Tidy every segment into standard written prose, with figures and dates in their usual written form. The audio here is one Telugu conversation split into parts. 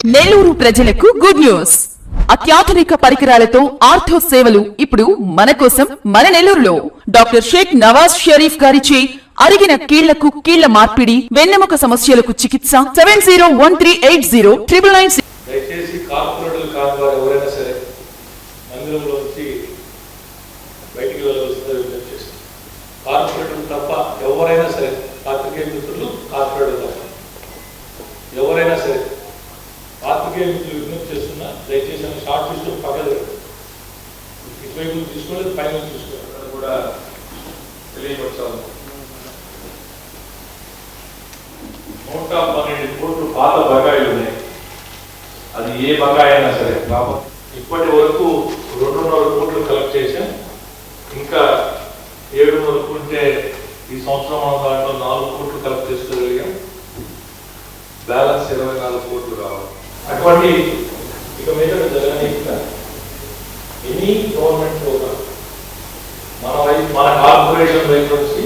నెల్లూరు ప్రజలకు గుడ్ న్యూస్. అత్యాధునిక పరికరాలతో ఆర్థో సేవలు ఇప్పుడు మన కోసం మన నెల్లూరులో డాక్టర్ షేక్ నవాజ్ షరీఫ్ గారిచే అరిగిన కీళ్లకు కీళ్ల మార్పిడి, వెన్నెముక సమస్యలకు చికిత్స 7013809996. దయచేసి కార్పొరేటర్లు కాని వారు ఎవరైనా సరే మందిరంలోంచి బయటికి వెళ్ళవలసిందిగా విజ్ఞప్తి చేస్తారు. కార్పొరేటర్లు తప్ప ఎవరైనా సరే, పాత్రికేయ మిత్రులు కార్పొరేటర్ తప్ప ఎవరైనా సరే పాత్రికేయ మిత్రులు విజ్ఞప్తి చేస్తున్నా దయచేసి షార్ట్ తీసుకుని పక్కన ఇటువైపు తీసుకోలేదు, పైన తీసుకోవాలి కూడా తెలియపరచాలి. 112 కోట్లు పాత బకాయిలు ఉన్నాయి. అది ఏ బకాయి అయినా సరే లాభం. ఇప్పటి వరకు 200 కోట్లు కలెక్ట్ చేసాం. ఇంకా 700 ఉంటే ఈ సంవత్సరం మనం దాంట్లో 4 కోట్లు కలెక్ట్ చేసుకోగలిగాం. బ్యాలెన్స్ 24 కోట్లు రావాలి. అటువంటి ఇక మీద జరగనీయకుండా ఎనీ గవర్నమెంట్ ప్రోగ్రామ్ మన కార్పొరేషన్ వైపు నుంచి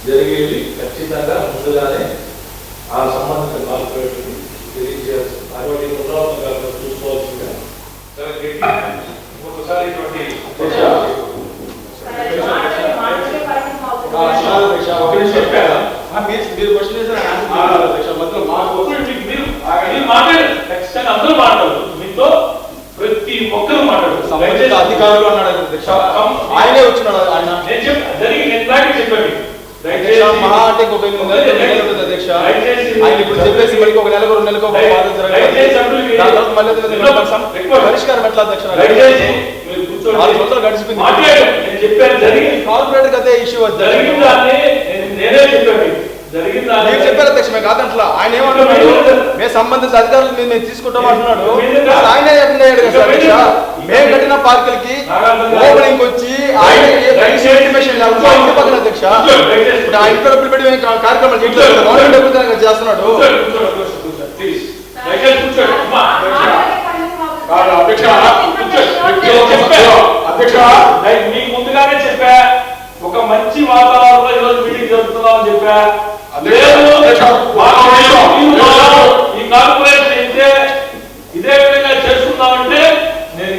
జరిగేది ఖచ్చితంగా ముందుగానే ఆ సంబంధిత కార్పొరేషన్ తెలియజేయాల్సి, అటువంటి పునరావృతంగా చూసుకోవాల్సిందిగా ఇంకొకసారి ఇటువంటి చెప్పారా మీరు క్వశ్చన్ ఖచ్చితంగా అందరూ మాట్లాడదు. మీతో ప్రతి ఒక్కరు మాట్లాడదు. అధికారులు అన్నాడు ఆయనే వచ్చినాడు. నేను చెప్పండి మహా అంటే ఇంకొక అధ్యక్ష ఆయన ఇప్పుడు చెప్పేసి మళ్ళీ ఒక నెలకు 2 నెలలకు పరిష్కారం ఎట్లా అధ్యక్ష? 4 సంవత్సరాలు గడిచిపోయింది. కార్పొరేట్ అదే ఇష్యూ మీరు చెప్పారు అధ్యక్ష. మేము కాదంట్లా. ఆయన ఏమంటున్నాడు, మేము సంబంధిత అధికారులు మేము తీసుకుంటాం అంటున్నాడు. ఆయనే అయ్యాడు కదా అధ్యక్ష. మేము కట్టిన పార్కులకి ఓపెనింగ్ వచ్చి ఆయన ఇంటి పక్కన అధ్యక్ష ఇప్పుడు ఆ ఇంట్లో డబ్బులు పెట్టి కార్యక్రమాలు గవర్నమెంట్ డబ్బులు చేస్తున్నాడు. మీకు ముందుగానే చెప్పా, ఒక మంచి వాతావరణంలో ఈరోజు మీటింగ్ జరుపుతున్నామని చెప్పా. ఈ కార్పొరేషన్ అయితే ఇదే విధంగా చేసుకుందామంటే నేను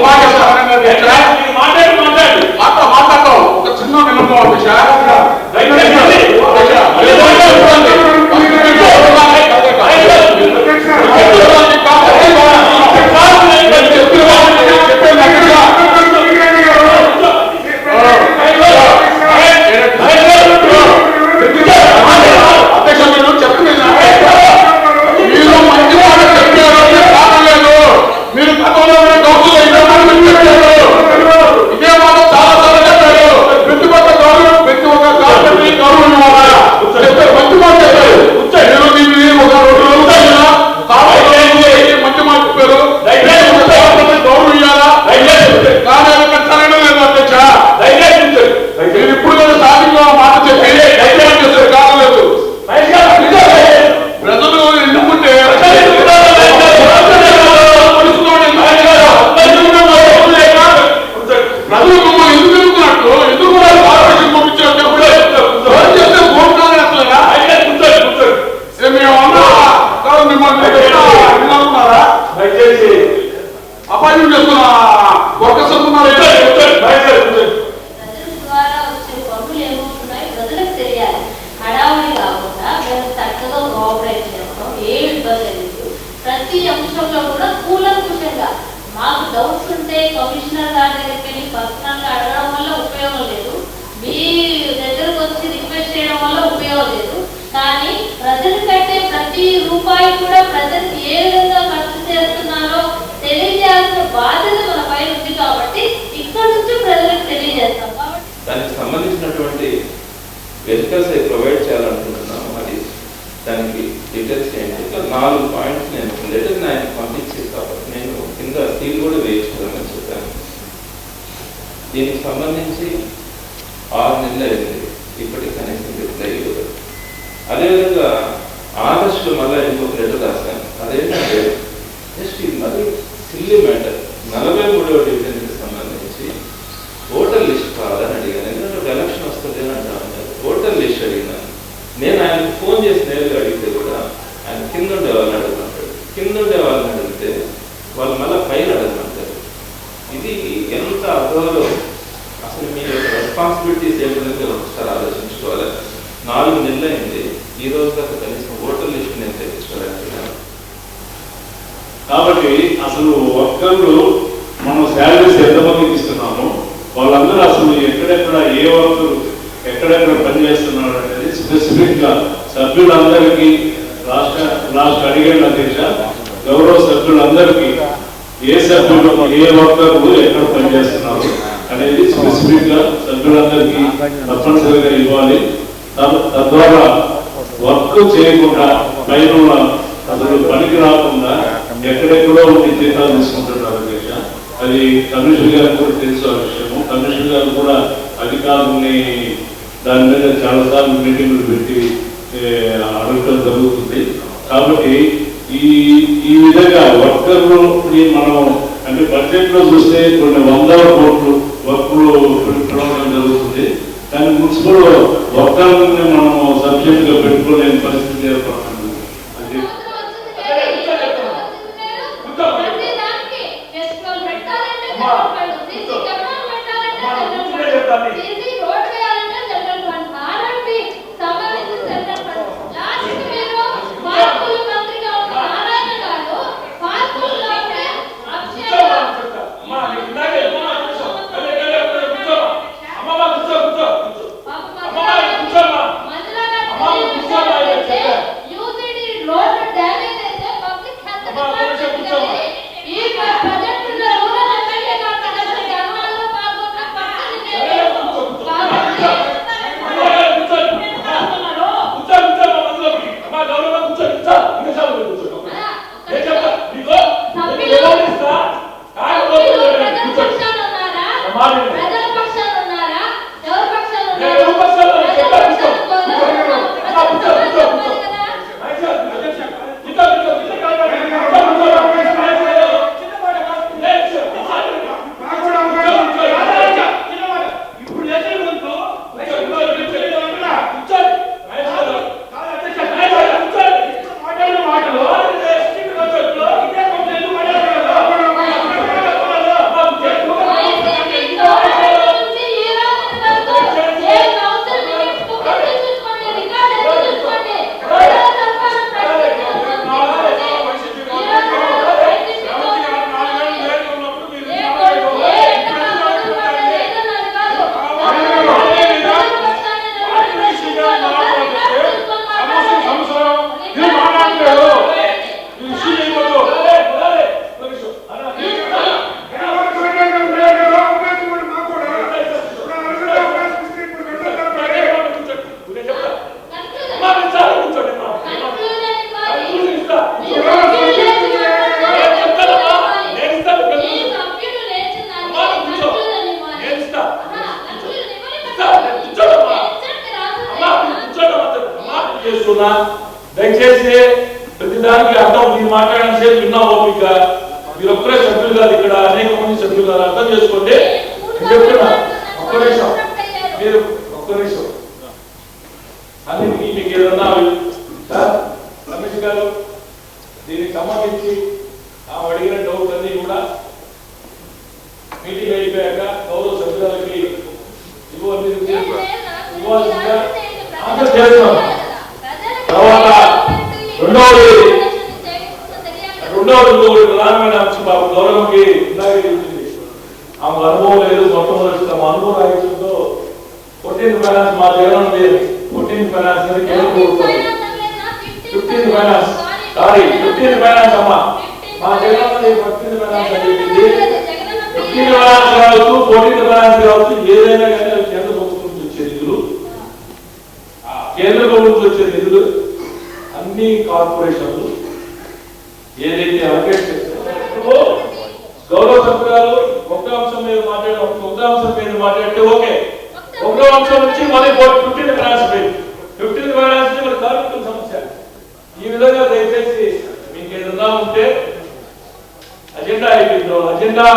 మాట్లాడతాం. ఒక చిన్న విన్నపం అపాయింట్మెంట్ చేసుకున్నా వర్కర్స్ ప్రతి అంశంలో కూడా కూలంకుషంగా మాకు డౌట్స్ ఉంటే కమిషనర్ గారి దగ్గరికి వెళ్ళి పర్సనల్ గా అడగడం వల్ల ఉపయోగం లేదు, మీ దగ్గరకు వచ్చి రిక్వెస్ట్ చేయడం వల్ల ఉపయోగం లేదు. కానీ ప్రజలు కట్టే ప్రతి రూపాయి కూడా ప్రజలకు ఏ విధంగా ఖర్చు చేస్తున్నారో తెలియజేయాల్సిన బాధ్యత మన పైన ఉంది. కాబట్టి ఇక్కడ నుంచి ప్రజలకు తెలియజేస్తాం. కాబట్టి దానికి సంబంధించినటువంటి వెహికల్స్ ప్రొవైడ్ చేయాలనుకుంటున్నాము. అది దానికి డీటెయిల్స్ ఏంటి? 4 పాయింట్స్ నేను లెటర్ ఆయన పంపించేది కాబట్టి నేను కింద సీల్ కూడా వేయించుకోవాలని చెప్పాను. దీనికి సంబంధించి 6 నెలలు అయింది, ఇప్పటికి కనీసం రిప్లై ఇవ్వదు. అదేవిధంగా ఆగస్టులో మళ్ళీ ఇంకొక లెటర్ రాశాను. అదేంటంటే జస్ట్ మరి సిల్లీ మ్యాటర్ 43వ డివిజన్కి సంబంధించి ఓటర్ లిస్ట్ కావాలని అడిగాను. ఎందుకంటే ఎలక్షన్ వస్తుంది అని అంటా ఉన్నారు. ఓటర్ లిస్ట్ అడిగినాను. నేను ఆయనకు ఫోన్ చేసి నేరుగా అడిగితే కూడా తెచ్చుకోలేకపోయినాను. కాబట్టి అసలు వర్కర్లు మనం శాలరీస్ ఎంతమందికి ఇస్తున్నాము, వాళ్ళందరూ అసలు ఎక్కడెక్కడ ఏ వర్కర్ ఎక్కడెక్కడ పనిచేస్తున్నారు అనేది స్పెసిఫిక్ గా సభ్యులందరికీ లాస్ట్ అడిగాను అధ్యక్ష, గౌరవ సభ్యులందరికీ ఏ సభ్యులు ఏ వర్కర్లు ఎక్కడ పనిచేస్తున్నారు అనేది స్పెసిఫిక్ గా సభ్యులందరికీ తప్పనిసరిగా ఇవ్వాలి. తద్వారా వర్క్ చేయకుండా పైన అసలు పనికి రాకుండా ఎక్కడెక్కడో ఉండి జీతాలు తీసుకుంటున్నారు అధ్యక్ష. అది కమిషనర్ గారికి కూడా తెలుసు ఆ విషయము. కమిషనర్ గారు కూడా అధికారుల్ని దాని మీద చాలాసార్లు మీటింగ్లు పెట్టి అడగడం జరుగుతుంది. కాబట్టి ఈ విధంగా వర్కర్ని మనం అంటే బడ్జెట్ లో చూస్తే కొన్ని 100 కోట్లు వర్క్లు పెట్టడం జరుగుతుంది. కానీ మున్సిపల్ వర్కర్ని మనం సబ్జెక్ట్ గా పెట్టుకోలేని పరిస్థితి ఏర్పడుతుంది. దయచేసి ప్రతిదానికి అర్థం మీరు మాట్లాడిన సేపు విన్నా ఓపిక. మీరు ఒక్కరే సభ్యులు కాదు, ఇక్కడ అనేక మంది సభ్యులు కాదు, అర్థం చేసుకోండి. చెప్తున్నా ఒక్క నిమిషం, మీరు ఒక్క నిమిషం అన్ని మీకు ఏదన్నా సార్ రమేష్ గారు దీనికి సంబంధించి అడిగిన డౌట్ అన్ని కూడా మీటింగ్ అయిపోయాక గౌరవ సభ్యులకి ఇవ్వాల్సిందిగా ఆన్సర్ చేస్తున్నాం. తర్వాత రెండవది ప్రధానమైన అంశం బాబు గౌరవంకి ఇందాక చెప్పింది ఆమె అనుభవం లేదు, మొట్టమొదటి తమ అనుభవం రాయించడంతో 14th ఫైనాన్స్ మా జగన్ లేదు. 14th ఫైనాన్స్ అనేది కేంద్ర ప్రభుత్వం. 15th finance sorry 15th finance అమ్మా మా జగన్ 15th ఫైనాన్స్ అని చెప్పింది. 15th ఫైనాన్స్ కావచ్చు, 14th ఫైనాన్స్ కావచ్చు, ఏదైనా కానీ అవి కేంద్ర ప్రభుత్వం నుంచి వచ్చే నిధులు. కేంద్ర ప్రభుత్వం వచ్చే నిధులు అన్ని కార్పొరేషన్లు ఏదైతే అలకేట్ చేస్తారో గౌరవ సభ్యులు ఒక అంశం మీద మాట్లాడితే ఓకే, ఒక అంశం నుంచి మళ్ళీ 15th ఫైనాన్స్ పోయింది. 15th ఫైనాన్స్ మరి కార్మికుల సమస్య. ఈ విధంగా దయచేసి మీకు ఏదన్నా ఉంటే అజెండా అయిపోయిందో అజెండా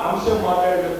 అంశం మాట్లాడేటప్పుడు